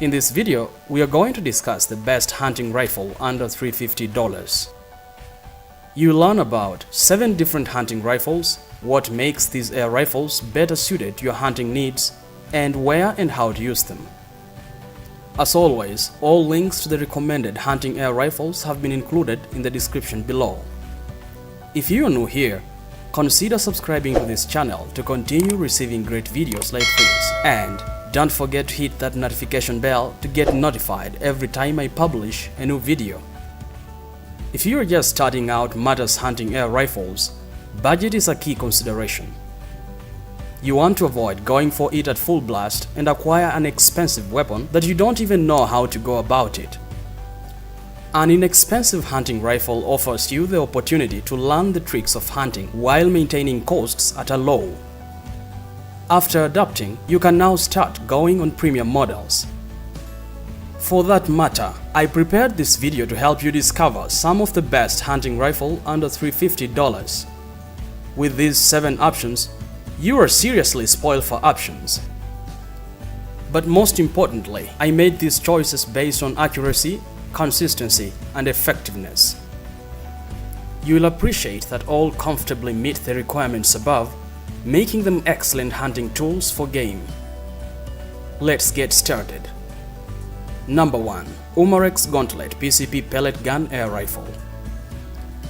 In this video, we are going to discuss the best hunting rifle under $350. You learn about 7 different hunting rifles, what makes these air rifles better suited to your hunting needs, and where and how to use them. As always, all links to the recommended hunting air rifles have been included in the description below. If you are new here, consider subscribing to this channel to continue receiving great videos like this, and don't forget to hit that notification bell to get notified every time I publish a new video. If you are just starting out matters hunting air rifles, budget is a key consideration. You want to avoid going for it at full blast and acquire an expensive weapon that you don't even know how to go about it. An inexpensive hunting rifle offers you the opportunity to learn the tricks of hunting while maintaining costs at a low. After adapting, you can now start going on premium models. For that matter, I prepared this video to help you discover some of the best hunting rifle under $350. With these 7 options, you are seriously spoiled for options. But most importantly, I made these choices based on accuracy, consistency, and effectiveness. You'll appreciate that all comfortably meet the requirements above, making them excellent hunting tools for game. Let's get started. Number 1. Umarex Gauntlet PCP Pellet Gun Air Rifle.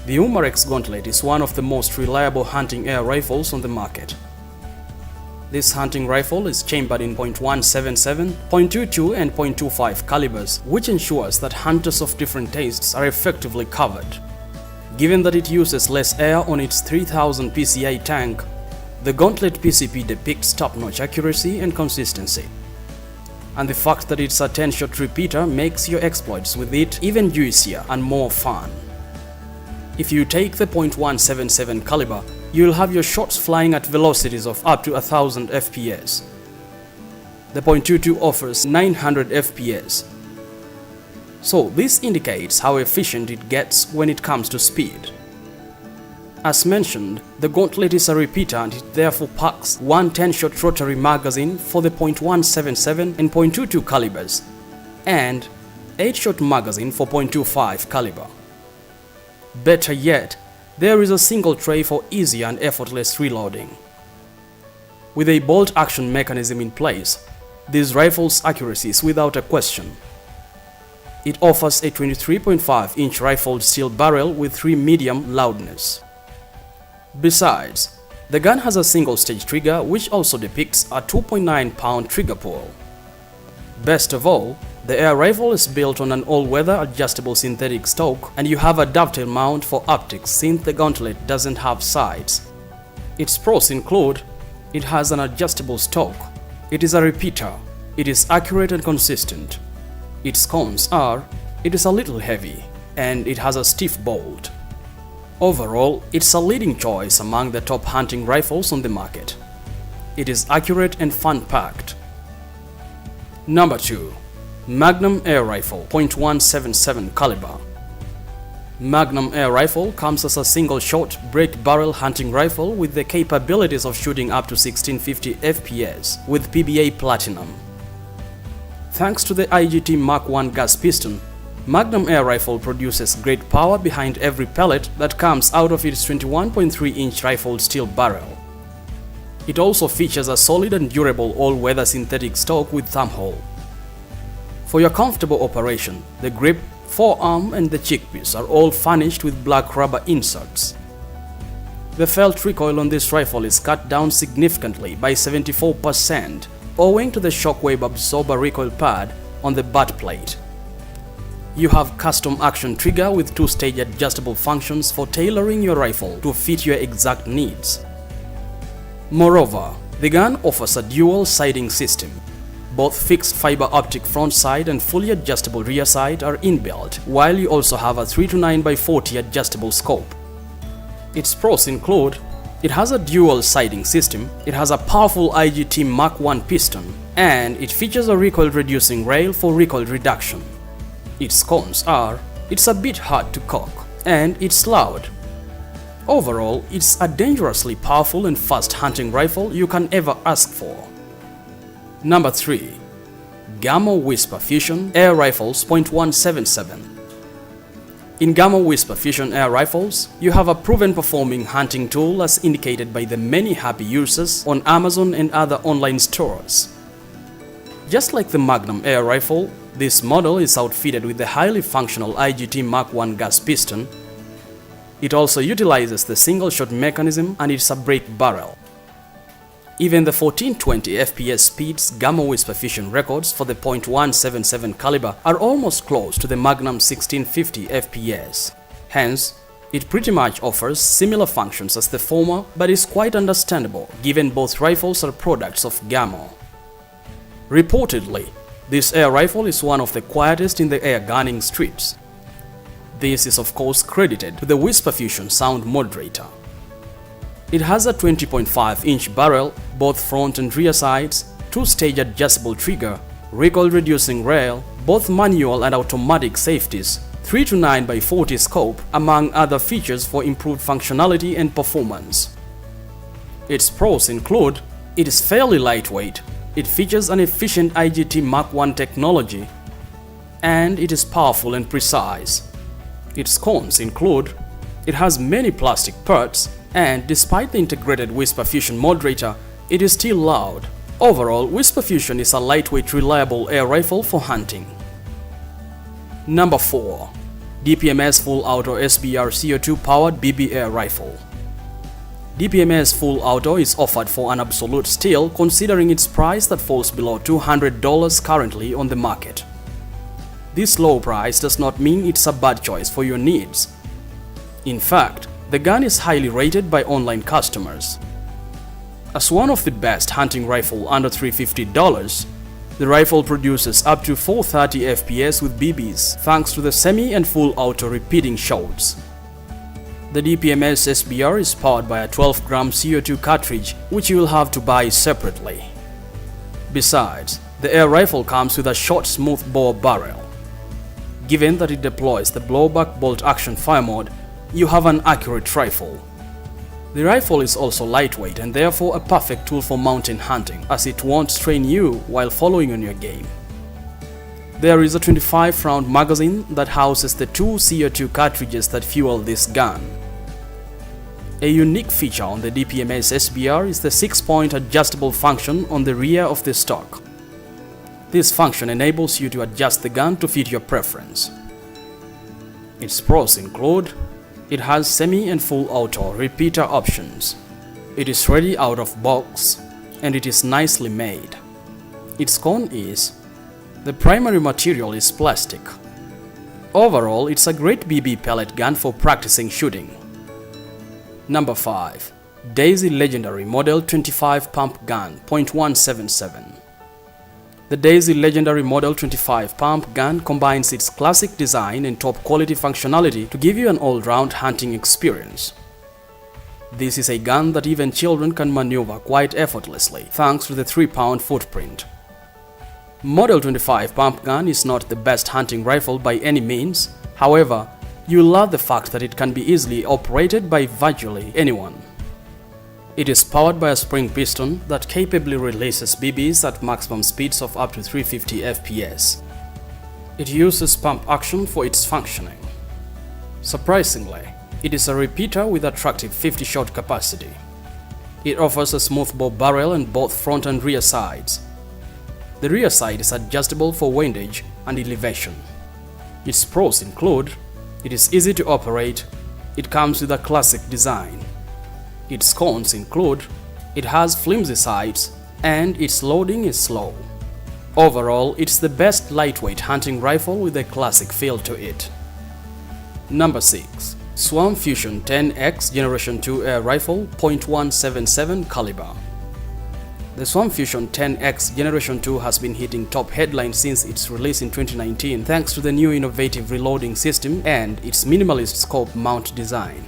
The Umarex Gauntlet is one of the most reliable hunting air rifles on the market. This hunting rifle is chambered in .177, .22 and .25 calibers, which ensures that hunters of different tastes are effectively covered. Given that it uses less air on its 3000 PSI tank, the Gauntlet PCP depicts top-notch accuracy and consistency. And the fact that it's a 10-shot repeater makes your exploits with it even juicier and more fun. If you take the .177 caliber, you'll have your shots flying at velocities of up to 1000 FPS. The .22 offers 900 FPS. So this indicates how efficient it gets when it comes to speed. As mentioned, the Gauntlet is a repeater and it therefore packs one 10-shot rotary magazine for the .177 and .22 calibers, and 8-shot magazine for .25 caliber. Better yet, there is a single tray for easy and effortless reloading. With a bolt-action mechanism in place, this rifle's accuracy is without a question. It offers a 23.5-inch rifled steel barrel with 3 medium loudness. Besides, the gun has a single-stage trigger which also depicts a 2.9-pound trigger pull. Best of all, the air rifle is built on an all-weather adjustable synthetic stock, and you have a dovetail mount for optics since the Gauntlet doesn't have sights. Its pros include: it has an adjustable stock, it is a repeater, it is accurate and consistent. Its cons are: it is a little heavy, and it has a stiff bolt. Overall, it's a leading choice among the top hunting rifles on the market. It is accurate and fun-packed. Number 2. Magnum Air Rifle .177 caliber. Magnum Air Rifle comes as a single-shot break-barrel hunting rifle with the capabilities of shooting up to 1650 FPS with PBA Platinum. Thanks to the IGT Mark I gas piston, Magnum Air Rifle produces great power behind every pellet that comes out of its 21.3-inch rifled steel barrel. It also features a solid and durable all-weather synthetic stock with thumb hole. For your comfortable operation, the grip, forearm and the cheekpiece are all furnished with black rubber inserts. The felt recoil on this rifle is cut down significantly by 74% owing to the shockwave absorber recoil pad on the butt plate. You have custom action trigger with 2-stage adjustable functions for tailoring your rifle to fit your exact needs. Moreover, the gun offers a dual sighting system. Both fixed fiber optic front sight and fully adjustable rear sight are inbuilt, while you also have a 3-to-9x40 adjustable scope. Its pros include: it has a dual sighting system, it has a powerful IGT Mark I piston, and it features a recoil reducing rail for recoil reduction. Its cons are: it's a bit hard to cock, and it's loud. Overall, it's a dangerously powerful and fast hunting rifle you can ever ask for. Number 3. Gamo Whisper Fusion Air Rifles .177. In Gamo Whisper Fusion Air Rifles, you have a proven performing hunting tool as indicated by the many happy users on Amazon and other online stores. Just like the Magnum air rifle, this model is outfitted with the highly functional IGT Mark I gas piston. It also utilizes the single-shot mechanism and it's a break barrel. Even the 1420 FPS speeds Gamo Whisper Fusion records for the .177 caliber are almost close to the Magnum 1650 FPS. Hence, it pretty much offers similar functions as the former, but is quite understandable given both rifles are products of Gamo. Reportedly, this air rifle is one of the quietest in the air gunning streets. This is of course credited to the Whisper Fusion sound moderator. It has a 20.5-inch barrel, both front and rear sides, two-stage adjustable trigger, recoil-reducing rail, both manual and automatic safeties, 3 to 9x40 scope, among other features for improved functionality and performance. Its pros include: it is fairly lightweight, it features an efficient IGT Mark I technology, and it is powerful and precise. Its cons include: it has many plastic parts, and despite the integrated Whisper Fusion moderator, it is still loud. Overall, Whisper Fusion is a lightweight, reliable air rifle for hunting. Number 4. DPMS Full Auto SBR CO2 powered BB air rifle. DPMS Full Auto is offered for an absolute steal considering its price that falls below $200 currently on the market. This low price does not mean it's a bad choice for your needs. In fact, the gun is highly rated by online customers. As one of the best hunting rifle under $350, the rifle produces up to 430 FPS with BBs thanks to the semi and full auto repeating shots. The DPMS SBR is powered by a 12-gram CO2 cartridge which you will have to buy separately. Besides, the air rifle comes with a short smooth bore barrel. Given that it deploys the blowback bolt action fire mode, you have an accurate rifle. The rifle is also lightweight and therefore a perfect tool for mountain hunting, as it won't strain you while following on your game. There is a 25-round magazine that houses the 2 CO2 cartridges that fuel this gun. A unique feature on the DPMS SBR is the 6-point adjustable function on the rear of the stock. This function enables you to adjust the gun to fit your preference. Its pros include: it has semi and full auto repeater options. It is ready out of box and it is nicely made. Its con is: the primary material is plastic. Overall, it's a great BB pellet gun for practicing shooting. Number 5. Daisy Legendary Model 25 Pump Gun .177. The Daisy Legendary Model 25 Pump Gun combines its classic design and top quality functionality to give you an all-round hunting experience. This is a gun that even children can maneuver quite effortlessly thanks to the 3-pound footprint. Model 25 Pump Gun is not the best hunting rifle by any means, however, you'll love the fact that it can be easily operated by virtually anyone. It is powered by a spring piston that capably releases BBs at maximum speeds of up to 350 FPS. It uses pump action for its functioning. Surprisingly, it is a repeater with attractive 50-shot capacity. It offers a smooth bore barrel on both front and rear sides. The rear side is adjustable for windage and elevation. Its pros include: it is easy to operate, it comes with a classic design. Its cons include: it has flimsy sides and its loading is slow. Overall, it's the best lightweight hunting rifle with a classic feel to it. Number 6. Swarm Fusion 10X Generation 2 Air Rifle .177 caliber. The Swarm Fusion 10X Generation 2 has been hitting top headlines since its release in 2019 thanks to the new innovative reloading system and its minimalist scope mount design.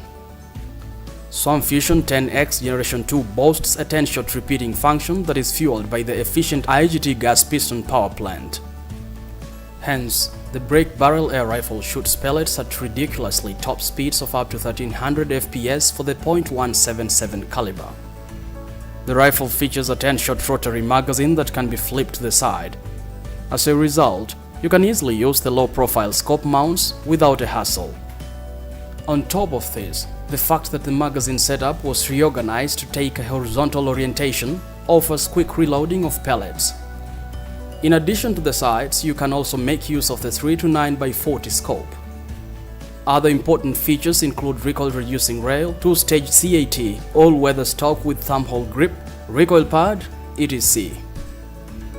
Swarm Fusion 10X Generation 2 boasts a 10-shot repeating function that is fueled by the efficient IGT gas piston power plant. Hence, the break barrel air rifle shoots pellets at ridiculously top speeds of up to 1300 FPS for the .177 caliber. The rifle features a 10-shot rotary magazine that can be flipped to the side. As a result, you can easily use the low-profile scope mounts without a hassle. On top of this, the fact that the magazine setup was reorganized to take a horizontal orientation offers quick reloading of pellets. In addition to the sights, you can also make use of the 3 to 9x40 scope. Other important features include recoil-reducing rail, 2-stage CAT, all-weather stock with thumbhole grip, recoil pad, etc.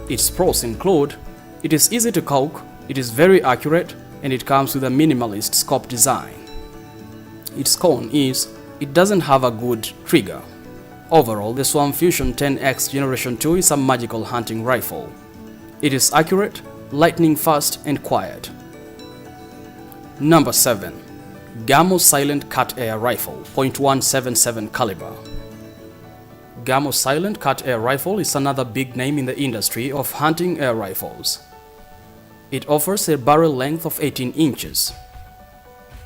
Its pros include: it is easy to cock, it is very accurate, and it comes with a minimalist scope design. Its con is, it doesn't have a good trigger. Overall, the Swarm Fusion 10X Generation 2 is a magical hunting rifle. It is accurate, lightning fast, and quiet. Number 7. Gamo Silent Cut Air Rifle, .177 caliber. Gamo Silent Cut Air Rifle is another big name in the industry of hunting air rifles. It offers a barrel length of 18 inches.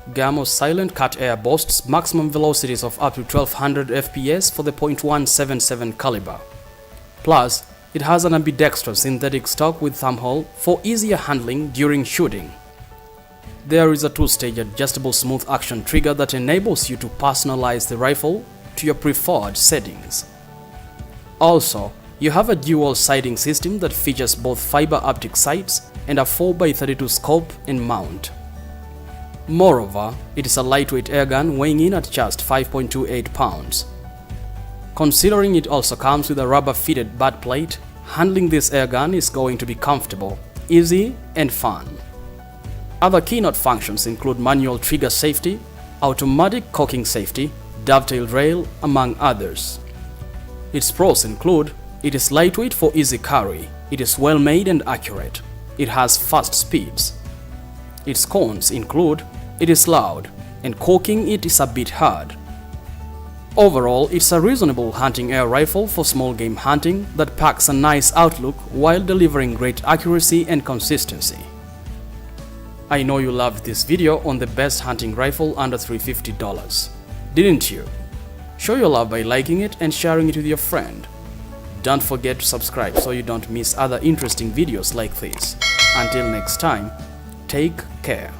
Gamo's Silent Cut Air boasts maximum velocities of up to 1200 FPS for the .177 caliber. Plus, it has an ambidextrous synthetic stock with thumbhole for easier handling during shooting. There is a 2-stage adjustable smooth action trigger that enables you to personalize the rifle to your preferred settings. Also, you have a dual sighting system that features both fiber optic sights and a 4x32 scope and mount. Moreover, it is a lightweight airgun weighing in at just 5.28 pounds. Considering it also comes with a rubber-fitted butt plate, handling this airgun is going to be comfortable, easy, and fun. Other keynote functions include manual trigger safety, automatic cocking safety, dovetail rail, among others. Its pros include: it is lightweight for easy carry, it is well made and accurate, it has fast speeds. Its cons include: it is loud, and cocking it is a bit hard. Overall, it's a reasonable hunting air rifle for small game hunting that packs a nice outlook while delivering great accuracy and consistency. I know you loved this video on the best hunting rifle under $350, didn't you? Show your love by liking it and sharing it with your friend. Don't forget to subscribe so you don't miss other interesting videos like this. Until next time, take care.